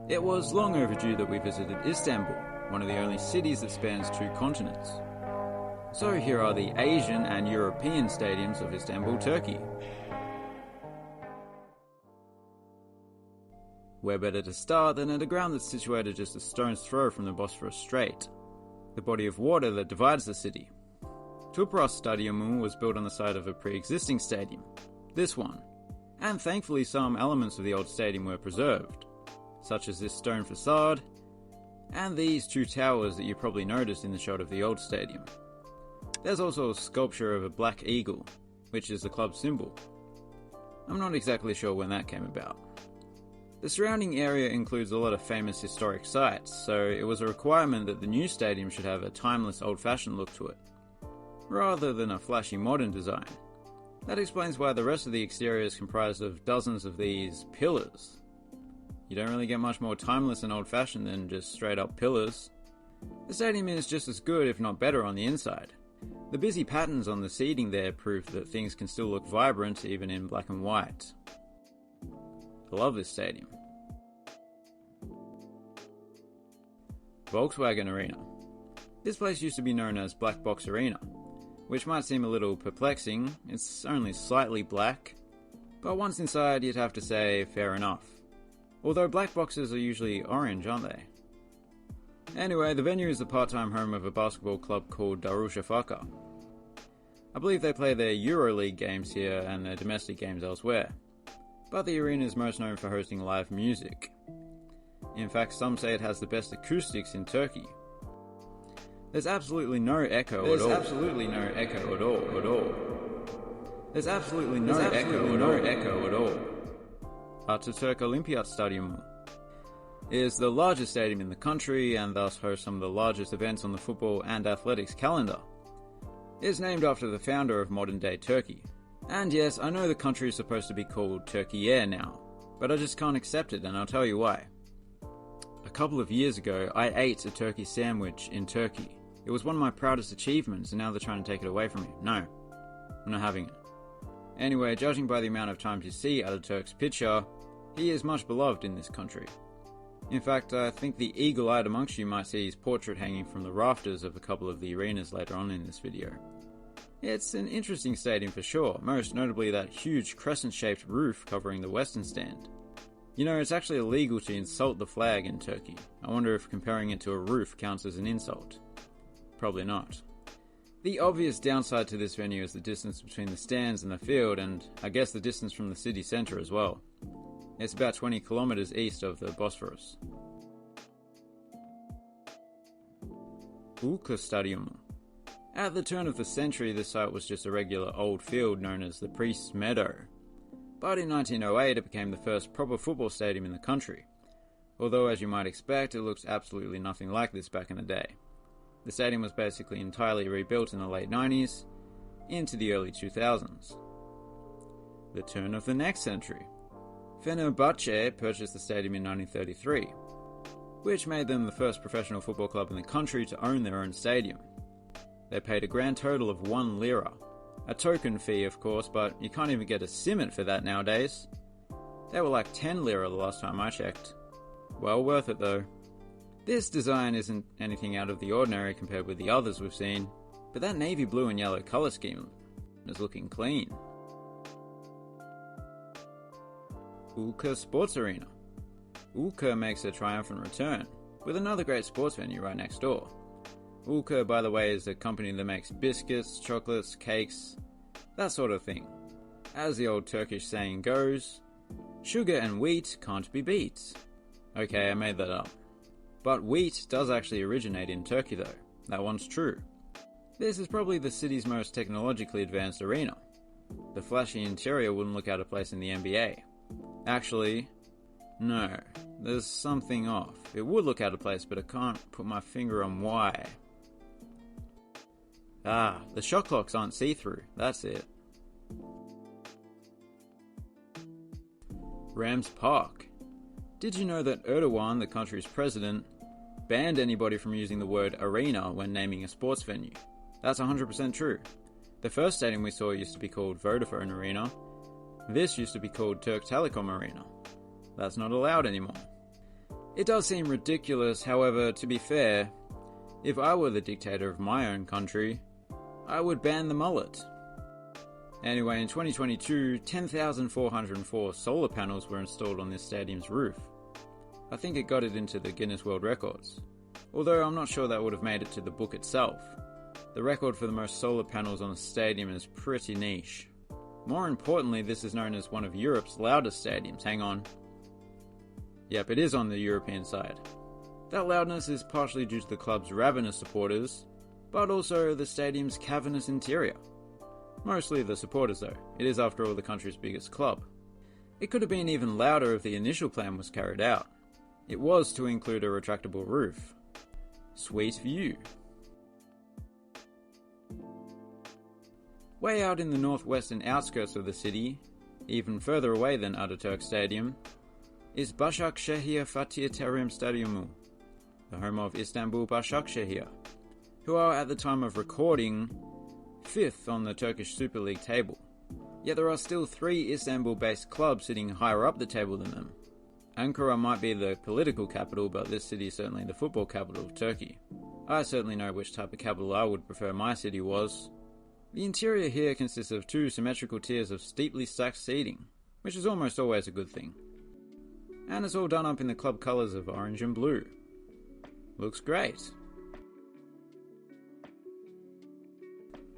It was long overdue that we visited Istanbul, one of the only cities that spans 2 continents. So here are the Asian and European stadiums of Istanbul, Turkey. Where better to start than at a ground that's situated just a stone's throw from the Bosphorus Strait, the body of water that divides the city. Tupros Stadium was built on the site of a pre-existing stadium, this one, and thankfully some elements of the old stadium were preserved, such as this stone facade, and these 2 towers that you probably noticed in the shot of the old stadium. There's also a sculpture of a black eagle, which is the club's symbol. I'm not exactly sure when that came about. The surrounding area includes a lot of famous historic sites, so it was a requirement that the new stadium should have a timeless old-fashioned look to it, rather than a flashy modern design. That explains why the rest of the exterior is comprised of dozens of these pillars. You don't really get much more timeless and old-fashioned than just straight-up pillars. The stadium is just as good, if not better, on the inside. The busy patterns on the seating there prove that things can still look vibrant even in black and white. I love this stadium. Volkswagen Arena. This place used to be known as Black Box Arena, which might seem a little perplexing. It's only slightly black, but once inside you'd have to say fair enough. Although black boxes are usually orange, aren't they? Anyway, the venue is the part-time home of a basketball club called Darüşşafaka. I believe they play their EuroLeague games here and their domestic games elsewhere, but the arena is most known for hosting live music. In fact, some say it has the best acoustics in Turkey. There's absolutely no echo at all. There's absolutely no echo at all. Atatürk Olimpiyat Stadyumu is the largest stadium in the country and thus hosts some of the largest events on the football and athletics calendar. It's named after the founder of modern-day Turkey. And yes, I know the country is supposed to be called Turkey now, but I just can't accept it, and I'll tell you why. A couple of years ago, I ate a turkey sandwich in Turkey. It was one of my proudest achievements, and now they're trying to take it away from me. No, I'm not having it. Anyway, judging by the amount of times you see Atatürk's picture, he is much beloved in this country. In fact, I think the eagle-eyed amongst you might see his portrait hanging from the rafters of a couple of the arenas later on in this video. It's an interesting stadium for sure, most notably that huge crescent-shaped roof covering the western stand. You know, it's actually illegal to insult the flag in Turkey. I wonder if comparing it to a roof counts as an insult. Probably not. The obvious downside to this venue is the distance between the stands and the field, and I guess the distance from the city centre as well. It's about 20 kilometers east of the Bosphorus. Ülker Stadium. At the turn of the century, this site was just a regular old field known as the Priest's Meadow. But in 1908 it became the first proper football stadium in the country. Although, as you might expect, it looks absolutely nothing like this back in the day. The stadium was basically entirely rebuilt in the late 90s into the early 2000s. The turn of the next century. Fenerbahce purchased the stadium in 1933, which made them the first professional football club in the country to own their own stadium. They paid a grand total of 1 lira. A token fee, of course, but you can't even get a simit for that nowadays. They were like 10 lira the last time I checked. Well worth it though. This design isn't anything out of the ordinary compared with the others we've seen, but that navy blue and yellow colour scheme is looking clean. Ülker Sports Arena. Ülker makes a triumphant return, with another great sports venue right next door. Ülker, by the way, is a company that makes biscuits, chocolates, cakes, that sort of thing. As the old Turkish saying goes, sugar and wheat can't be beat. Okay, I made that up. But wheat does actually originate in Turkey though, that one's true. This is probably the city's most technologically advanced arena. The flashy interior wouldn't look out of place in the NBA. Actually, no, there's something off. It would look out of place, but I can't put my finger on why. Ah, the shot clocks aren't see-through, that's it. Rams Park. Did you know that Erdogan, the country's president, banned anybody from using the word arena when naming a sports venue? That's 100% true. The first stadium we saw used to be called Vodafone Arena. This used to be called Turk Telekom Arena. That's not allowed anymore. It does seem ridiculous, however, to be fair, if I were the dictator of my own country, I would ban the mullet. Anyway, in 2022, 10,404 solar panels were installed on this stadium's roof. I think it got it into the Guinness World Records, although I'm not sure that would have made it to the book itself. The record for the most solar panels on a stadium is pretty niche. More importantly, this is known as one of Europe's loudest stadiums. Hang on. Yep, it is on the European side. That loudness is partially due to the club's ravenous supporters, but also the stadium's cavernous interior. Mostly the supporters though, it is after all the country's biggest club. It could have been even louder if the initial plan was carried out. It was to include a retractable roof. Sweet view. Way out in the northwestern outskirts of the city, even further away than Ataturk Stadium, is Başakşehir Fatih Terim Stadyumu, the home of Istanbul Başakşehir, who are at the time of recording 5th on the Turkish Super League table. Yet there are still 3 Istanbul-based clubs sitting higher up the table than them. Ankara might be the political capital, but this city is certainly the football capital of Turkey. I certainly know which type of capital I would prefer my city was. The interior here consists of 2 symmetrical tiers of steeply stacked seating, which is almost always a good thing. And it's all done up in the club colours of orange and blue. Looks great.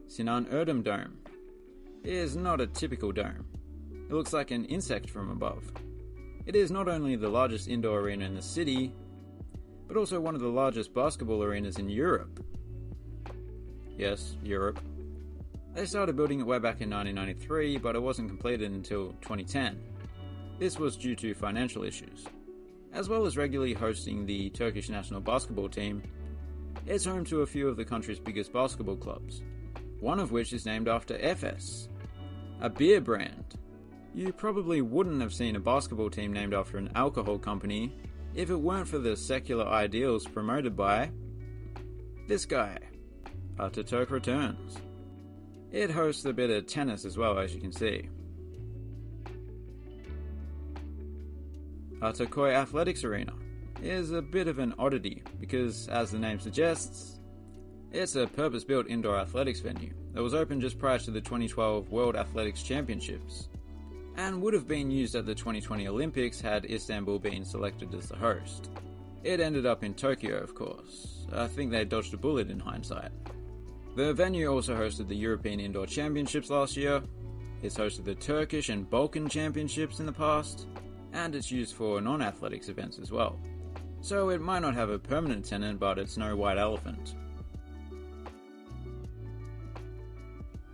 Sinan Erdem Dome is not a typical dome. It looks like an insect from above. It is not only the largest indoor arena in the city, but also one of the largest basketball arenas in Europe. Yes, Europe. They started building it way back in 1993, but it wasn't completed until 2010. This was due to financial issues. As well as regularly hosting the Turkish national basketball team, it's home to a few of the country's biggest basketball clubs, one of which is named after Efes, a beer brand. You probably wouldn't have seen a basketball team named after an alcohol company if it weren't for the secular ideals promoted by this guy, Ataturk Returns. It hosts a bit of tennis as well, as you can see. Ataköy Athletics Arena is a bit of an oddity because, as the name suggests, it's a purpose-built indoor athletics venue that was opened just prior to the 2012 World Athletics Championships and would have been used at the 2020 Olympics had Istanbul been selected as the host. It ended up in Tokyo, of course. I think they dodged a bullet in hindsight. The venue also hosted the European Indoor Championships last year, it's hosted the Turkish and Balkan Championships in the past, and it's used for non-athletics events as well. So it might not have a permanent tenant, but it's no white elephant.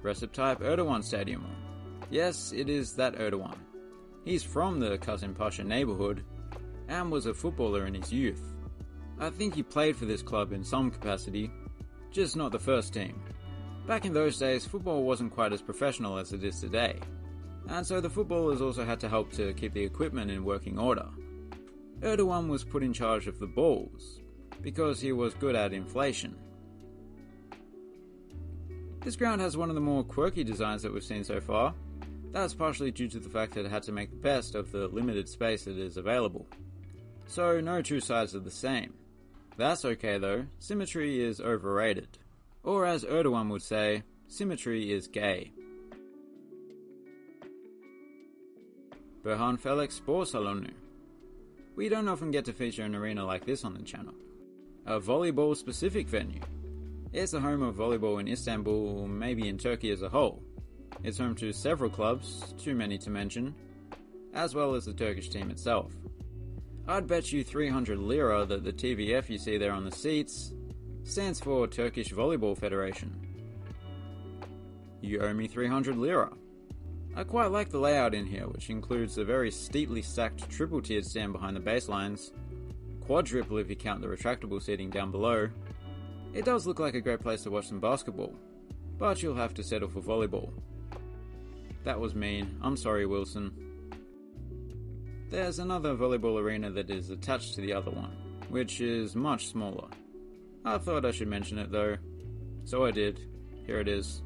Recep Tayyip Erdogan Stadium. Yes, it is that Erdogan. He's from the Kasımpaşa neighbourhood and was a footballer in his youth. I think he played for this club in some capacity, just not the first team. Back in those days, football wasn't quite as professional as it is today, and so the footballers also had to help to keep the equipment in working order. Erdogan was put in charge of the balls, because he was good at inflation. This ground has one of the more quirky designs that we've seen so far. That's partially due to the fact that it had to make the best of the limited space that is available. So no two sides are the same. That's okay though, symmetry is overrated. Or as Erdogan would say, symmetry is gay. Berhan Felek Spor Salonu. We don't often get to feature an arena like this on the channel. A volleyball specific venue. It's the home of volleyball in Istanbul, maybe in Turkey as a whole. It's home to several clubs, too many to mention, as well as the Turkish team itself. I'd bet you 300 lira that the TVF you see there on the seats stands for Turkish Volleyball Federation. You owe me 300 lira. I quite like the layout in here, which includes a very steeply stacked triple-tiered stand behind the baselines, quadruple if you count the retractable seating down below. It does look like a great place to watch some basketball, but you'll have to settle for volleyball. That was mean, I'm sorry Wilson. There's another volleyball arena that is attached to the other one, which is much smaller. I thought I should mention it though, so I did. Here it is.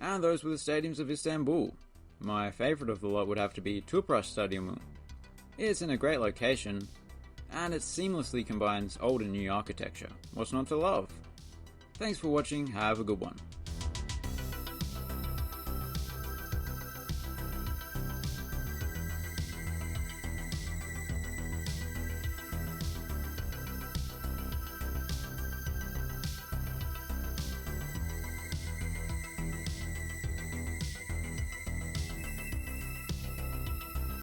and those were the Stadiums of Istanbul. My favourite of the lot would have to be Tüpraş Stadyumu. It's in a great location, and it seamlessly combines old and new architecture. What's not to love? Thanks for watching, have a good one.